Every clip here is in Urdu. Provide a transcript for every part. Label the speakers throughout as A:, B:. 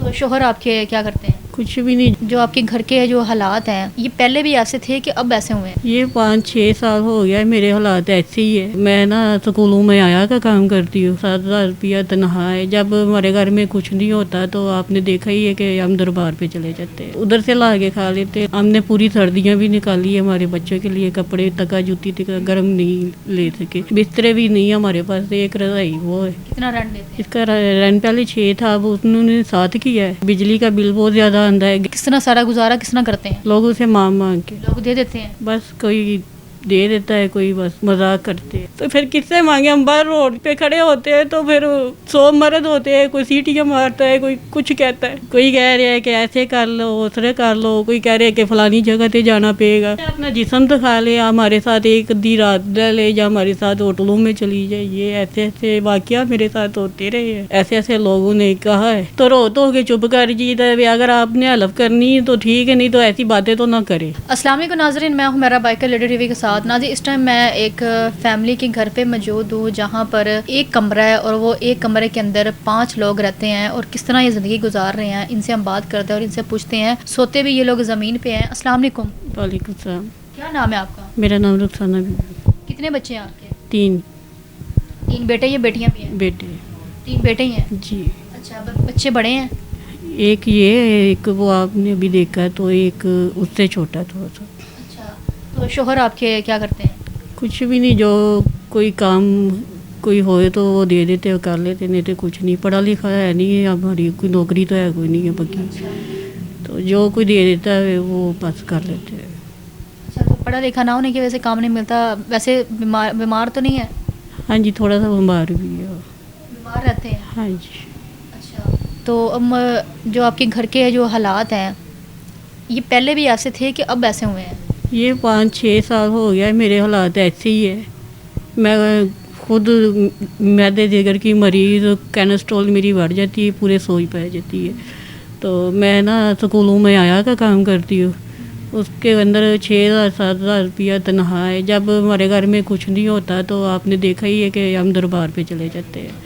A: تو شوہر آپ کے کیا کرتے ہیں؟
B: کچھ بھی نہیں.
A: جو آپ کے گھر کے جو حالات ہیں یہ پہلے بھی ایسے تھے کہ اب ایسے ہوئے ہیں؟
B: یہ 5-6 سال ہو گیا ہے، میرے حالات ایسے ہی ہے. میں نا سکولوں میں آیا کا کام کرتی ہوں، 7,000 روپیہ تنخواہ ہے. جب ہمارے گھر میں کچھ نہیں ہوتا تو آپ نے دیکھا ہی ہے کہ ہم دربار پہ چلے جاتے ہیں، ادھر سے لا کے کھا لیتے. ہم نے پوری سردیاں بھی نکالی ہے ہمارے بچوں کے لیے، کپڑے تکا جوتی تک گرم نہیں لے سکے، بسترے بھی نہیں ہمارے پاس، ایک رضائی وہ ہے.
A: کتنا رینٹ دیتے ہیں؟
B: اس کا رینٹ پہلے 6 تھا، اب انہوں نے 7 کیا ہے. بجلی کا بل بہت زیادہ آتا ہے.
A: کس طرح سارا گزارا کس طرح کرتے ہیں؟
B: لوگوں سے مانگ کے
A: لوگ دے دیتے ہیں؟
B: بس کوئی دے دیتا ہے، کوئی بس مذاق کرتے ہیں. تو پھر کس سے مانگے؟ ہم باہر روڈ پہ کھڑے ہوتے ہیں تو پھر 100 مرد ہوتے ہیں، کوئی سیٹیاں مارتا ہے، کوئی کچھ کہتا ہے، کوئی کہہ رہا ہے کہ ایسے کر لو اسرے کر لو، کوئی کہہ رہے ہے کہ فلانی جگہ تے جانا پڑے گا. اپنا جسم تو کھا لے، ہمارے ساتھ ایک دی رات رہ لے، یا ہمارے ساتھ ہوٹلوں میں چلی جائے. یہ ایسے ایسے واقعہ میرے ساتھ ہوتے رہے ہیں. ایسے ایسے لوگوں نے کہا ہے تو رو تو کے چپ کر جیتا ہے. اگر آپ نے ہیلپ کرنی ہے تو ٹھیک ہے، نہیں تو ایسی باتیں تو نہ کرے.
A: السلام علیکم ناظرین، میں ہوں میرا بائکر لیڈی ٹی وی کے ساتھ. ناظرین اس ٹائم میں ایک فیملی کے گھر پہ موجود ہوں جہاں پر ایک کمرہ ہے اور وہ ایک کمرے کے اندر 5 لوگ رہتے ہیں اور کس طرح یہ زندگی گزار رہے ہیں ان سے ہم بات کرتے ہیں اور ان سے پوچھتے ہیں. سوتے بھی یہ لوگ زمین پہ ہیں. السلام علیکم.
B: وعلیکم السلام.
A: کیا نام ہے آپ کا؟
B: میرا نام رخسانہ بی.
A: کتنے بچے ہیں آپ کے؟
B: 3
A: بیٹے یا بیٹیاں بھی ہیں؟
B: بیٹے.
A: 3 بیٹے ہی ہیں؟
B: جی.
A: اچھا، بچے بڑے ہیں؟
B: ایک یہ ہے، ایک وہ آپ نے ابھی دیکھا ہے، تو ایک اس سے چھوٹا تھوڑا سا.
A: اچھا، تو شوہر آپ کے کیا کرتے ہیں؟
B: کچھ بھی نہیں، جو کوئی کام کوئی ہوئے تو وہ دے دیتے کر لیتے، نہیں تو کچھ نہیں. پڑھا لکھا ہے نہیں ہے ہماری، کوئی نوکری تو ہے کوئی نہیں ہے پکی، تو جو کوئی دے دیتا ہے وہ بس کر لیتے ہیں.
A: اچھا، تو پڑھا لکھا نہ ہونے کی وجہ سے کام نہیں ملتا. ویسے بیمار تو نہیں ہے؟
B: ہاں جی، تھوڑا سا بیمار بھی ہے.
A: بیمار رہتے ہیں؟
B: ہاں جی.
A: اچھا، تو جو آپ کے گھر کے جو حالات ہیں یہ پہلے بھی ایسے تھے کہ اب ایسے ہوئے ہیں؟
B: یہ 5-6 سال ہو گیا ہے، میرے حالات ایسے ہی ہے. میں خود معدے جگر کی مریض، کینسٹرول میری بڑھ جاتی ہے، پورے سوئی پہ جاتی ہے. تو میں نا سکولوں میں آیا کا کام کرتی ہوں، اس کے اندر 6,000-7,000 روپیہ تنخواہ ہے. جب ہمارے گھر میں کچھ نہیں ہوتا تو آپ نے دیکھا ہی ہے کہ ہم دربار پہ چلے جاتے ہیں،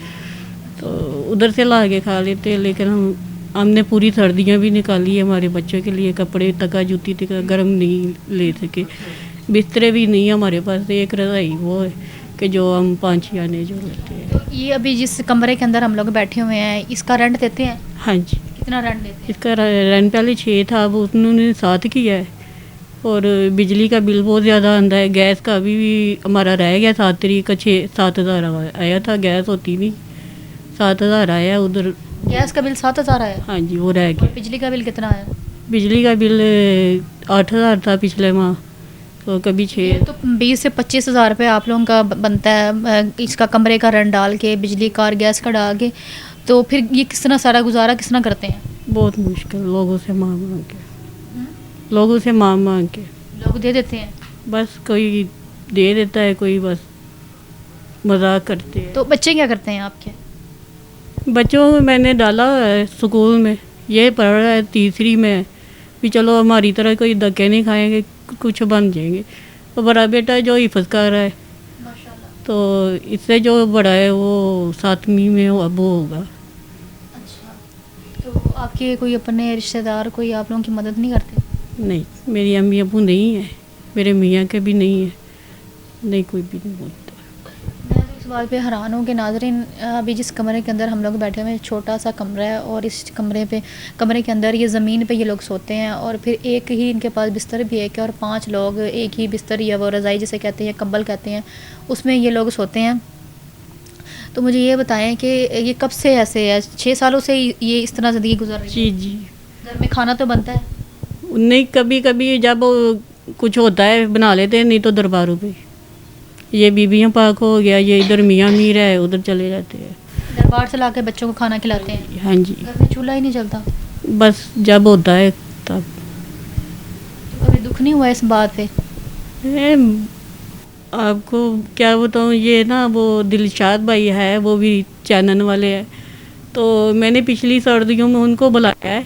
B: تو ادھر سے لا کے کھا لیتے ہیں. لیکن ہم نے پوری سردیاں بھی نکالی ہے ہمارے بچوں کے لیے، کپڑے تکا جوتی تک گرم نہیں لے سکے، بسترے بھی نہیں ہمارے پاس، ایک رضائی وہ ہے کہ جو ہم 5 جانے جو لیتے ہیں.
A: تو یہ ابھی جس کمرے کے اندر ہم لوگ بیٹھے ہوئے ہیں اس کا رینٹ دیتے ہیں؟
B: ہاں جی.
A: کتنا رینٹ دیتے ہیں؟
B: اس کا رینٹ پہلے 6 تھا، اب انہوں نے 7 کیا ہے. اور بجلی کا بل بہت زیادہ آتا ہے. گیس کا بھی ہمارا رہ گیا 7 تاریخ کا 7,000 آیا تھا. گیس ہوتی نہیں، 7,000 آیا ادھر.
A: گیس کا بل 7,000 آیا؟
B: ہاں جی، وہ رہ گیا.
A: بجلی کا بل کتنا آیا؟
B: بجلی کا بل 8,000 تھا پچھلے ماہ، تو کبھی 6.
A: تو 20 سے 25,000 روپے آپ لوگوں کا بنتا ہے اس کا کمرے کا رینٹ ڈال کے، بجلی کا اور گیس کا ڈال کے. تو پھر یہ کس طرح سارا گزارا کس طرح کرتے ہیں؟
B: بہت مشکل، لوگوں سے مانگ کے. لوگوں سے مانگ کے.
A: لوگ دے دیتے ہیں؟
B: بس کوئی دے دیتا ہے، کوئی بس مذاق کرتے ہیں.
A: تو بچے کیا کرتے ہیں آپ کے؟
B: بچوں کو میں نے ڈالا ہے سکول میں، یہ پڑھ رہا ہے 3ری میں، بھی چلو ہماری طرح کوئی دھکے نہیں کھائیں گے، کچھ بن جائیں گے. تو بڑا بیٹا جو حفظ کر رہا ہے، تو اس سے جو بڑا ہے وہ 7ویں میں اب وہ ہوگا.
A: اچھا، تو آپ کے کوئی اپنے رشتہ دار کوئی آپ لوگوں کی مدد نہیں کرتے؟
B: نہیں، میری امی ابو نہیں ہیں، میرے میاں کے بھی نہیں ہیں، نہیں کوئی بھی نہیں بولتا.
A: میں تو اس بات پہ حیران ہوں کہ ناظرین ابھی جس کمرے کے اندر ہم لوگ بیٹھے ہوئے ہیں چھوٹا سا کمرہ ہے، اور اس کمرے کے اندر یہ زمین پہ یہ لوگ سوتے ہیں، اور پھر ایک ہی ان کے پاس بستر بھی ایک ہے، اور 5 لوگ ایک ہی بستر یا وہ رضائی جسے کہتے ہیں، کمبل کہتے ہیں، اس میں یہ لوگ سوتے ہیں. تو مجھے یہ بتائیں کہ یہ کب سے ایسے ہے؟ 6 سالوں سے یہ اس طرح زندگی گزر رہی ہے؟
B: جی جی.
A: گھر میں کھانا تو بنتا ہے؟
B: نہیں، کبھی کبھی جب کچھ ہوتا ہے بنا لیتے ہیں، نہیں تو درباروں پہ. یہ بیبیاں پاک ہو گیا، یہ ادھر میاں میر ہے، ادھر چلے جاتے ہیں.
A: دربار سے لا کے بچوں کو کھانا کھلاتے ہیں؟
B: ہاں جی.
A: گھر میں چولہا ہی نہیں چلتا؟
B: بس جب ہوتا ہے تب.
A: کبھی دکھ نہیں ہوا اس بات پہ؟
B: آپ کو کیا بتاؤں، یہ نا وہ دلشاد بھائی ہے، وہ بھی چینل والے ہیں، تو میں نے پچھلی سردیوں میں ان کو بلایا ہے.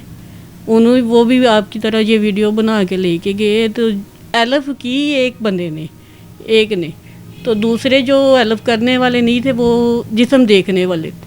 B: وہ بھی آپ کی طرح یہ ویڈیو بنا کے لے کے گئے، تو ہیلپ کی ایک بندے نے، تو دوسرے جو ہیلپ کرنے والے نہیں تھے وہ جسم دیکھنے والے تھے.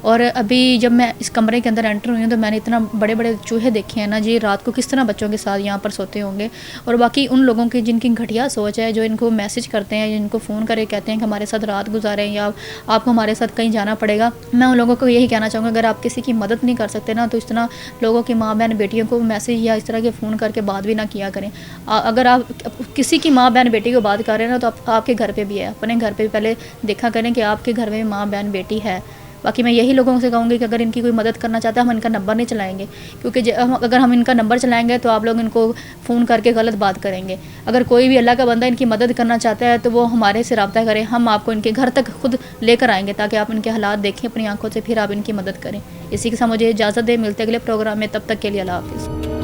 A: اور ابھی جب میں اس کمرے کے اندر انٹر ہوئی ہوں تو میں نے اتنا بڑے بڑے چوہے دیکھے ہیں نا جی، رات کو کس طرح بچوں کے ساتھ یہاں پر سوتے ہوں گے. اور باقی ان لوگوں کی جن کی گھٹیا سوچ ہے، جو ان کو میسج کرتے ہیں، جن کو فون کرے کہتے ہیں کہ ہمارے ساتھ رات گزاریں یا آپ کو ہمارے ساتھ کہیں جانا پڑے گا، میں ان لوگوں کو یہی کہنا چاہوں گا اگر آپ کسی کی مدد نہیں کر سکتے نا تو اس طرح لوگوں کی ماں بہن بیٹیوں کو میسج یا اس طرح کے فون کر کے بات بھی نہ کیا کریں. اگر آپ کسی کی ماں بہن بیٹی کو بات کر رہے ہیں نا تو آپ کے گھر پہ بھی ہے، اپنے گھر پہ بھی پہلے دیکھا کریں کہ آپ کے گھر میں ماں بہن بیٹی ہے. باقی میں یہی لوگوں سے کہوں گی کہ اگر ان کی کوئی مدد کرنا چاہتا ہے ہم ان کا نمبر نہیں چلائیں گے، کیونکہ اگر ہم ان کا نمبر چلائیں گے تو آپ لوگ ان کو فون کر کے غلط بات کریں گے. اگر کوئی بھی اللہ کا بندہ ان کی مدد کرنا چاہتا ہے تو وہ ہمارے سے رابطہ کریں، ہم آپ کو ان کے گھر تک خود لے کر آئیں گے تاکہ آپ ان کے حالات دیکھیں اپنی آنکھوں سے، پھر آپ ان کی مدد کریں. اسی کے ساتھ مجھے اجازت دے، ملتے اگلے پروگرام میں، تب تک کے لیے اللہ حافظ.